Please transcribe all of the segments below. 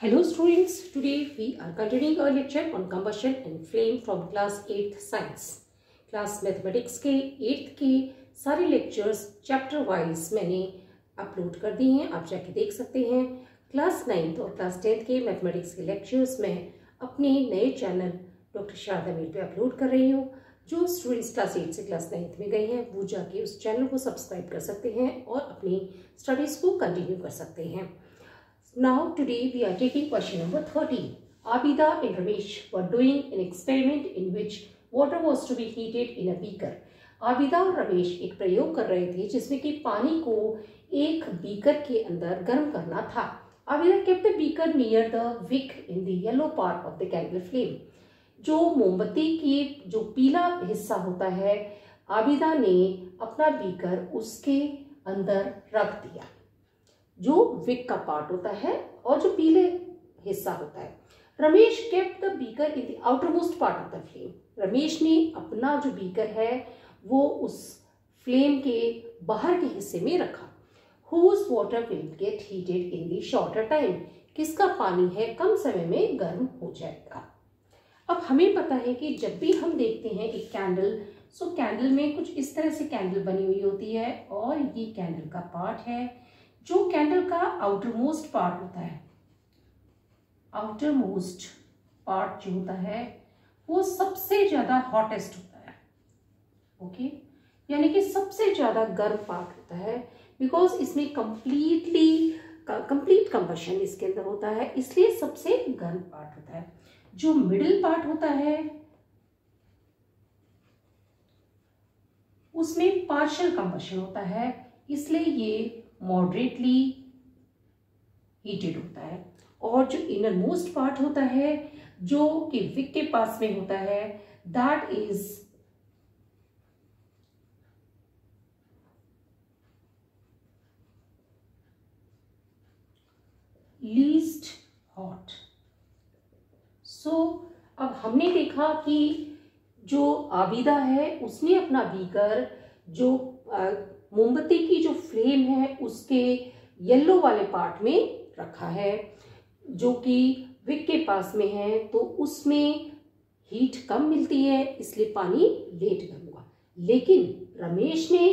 Hello students, today we are continuing our lecture on combustion and flame from class 8th science. Class mathematics के 8th के सारे lectures chapter wise मैंने upload कर दिए हैं, आप जाके देख सकते हैं। क्लास 9th और क्लास 10th के मैथमेटिक्स के लेक्चर्स मैं अपने नए चैनल डॉक्टर शारदा मीर पे अपलोड कर रही हूँ। जो स्टूडेंट्स क्लास 8 से क्लास 9th में गए हैं वो जाके उस चैनल को सब्सक्राइब कर सकते हैं और अपनी स्टडीज़ को कंटिन्यू कर सकते हैं। Now today we are taking question number 13. Abida and Ramesh were doing an experiment in which water was to be heated in a beaker. Abida और रमेश एक प्रयोग कर रहे थे जिसमें कि पानी को एक बीकर के अंदर गर्म करना था। Abida kept the beaker near the wick in the yellow part of the candle flame. जो मोमबत्ती की जो पीला हिस्सा होता है, आबिदा ने अपना बीकर उसके अंदर रख दिया, जो विक का पार्ट होता है और जो पीले हिस्सा होता है। Ramesh kept the beaker in the outermost part of the flame. Ramesh ने अपना जो बीकर है वो उस फ्लेम के बाहर के हिस्से में रखा। Whose water will get heated in the shorter time. किसका पानी है कम समय में गर्म हो जाएगा। अब हमें पता है कि जब भी हम देखते हैं एक कैंडल, सो कैंडल में कुछ इस तरह से कैंडल बनी हुई होती है और ये कैंडल का पार्ट है। जो कैंडल का आउटरमोस्ट पार्ट होता है, आउटरमोस्ट पार्ट जो होता है वो सबसे ज्यादा हॉटेस्ट होता है। ओके, यानी कि सबसे ज्यादा गर्म पार्ट होता है, बिकॉज इसमें कंप्लीट कंबशन इसके अंदर होता है, इसलिए सबसे गर्म पार्ट होता है। जो मिडिल पार्ट होता है उसमें पार्शियल कंबशन होता है, इसलिए ये मॉडरेटली हीटेड होता है। और जो इनर मोस्ट पार्ट होता है जो कि विक के पास में होता है, दैट इज लीस्ट हॉट। सो अब हमने देखा कि जो आबिदा है उसने अपना बीकर जो मोमबत्ती की जो फ्लेम है उसके येलो वाले पार्ट में रखा है, जो कि विक के पास में है, तो उसमें हीट कम मिलती है, इसलिए पानी लेट गर्म हुआ। लेकिन रमेश ने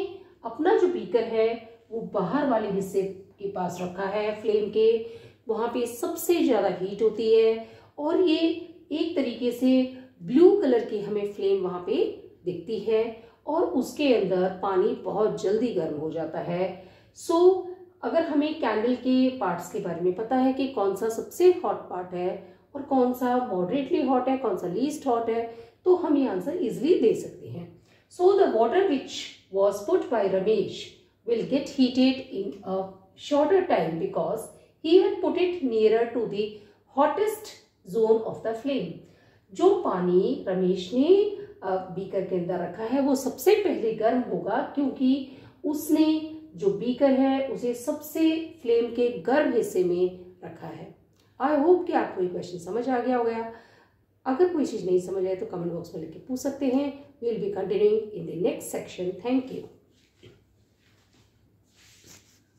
अपना जो बीकर है वो बाहर वाले हिस्से के पास रखा है फ्लेम के, वहां पे सबसे ज्यादा हीट होती है और ये एक तरीके से ब्लू कलर की हमें फ्लेम वहां पे दिखती है और उसके अंदर पानी बहुत जल्दी गर्म हो जाता है। सो अगर हमें कैंडल के पार्ट्स के बारे में पता है कि कौन सा सबसे हॉट पार्ट है और कौन सा मॉडरेटली हॉट है, कौन सा लीस्ट हॉट है, तो हम ये आंसर इजिली दे सकते हैं। So the water which was put by Ramesh will get heated in a shorter time because he had put it nearer to the hottest zone of the flame. जो पानी रमेश ने बीकर के अंदर रखा है वो सबसे पहले गर्म होगा, क्योंकि उसने जो बीकर है उसे सबसे फ्लेम के गर्म हिस्से में रखा है। आई होप कि आपको ये क्वेश्चन समझ आ गया होगा। अगर कोई चीज नहीं समझ आए तो कमेंट बॉक्स में लिख के पूछ सकते हैं। We will be continuing in the next section. Thank you.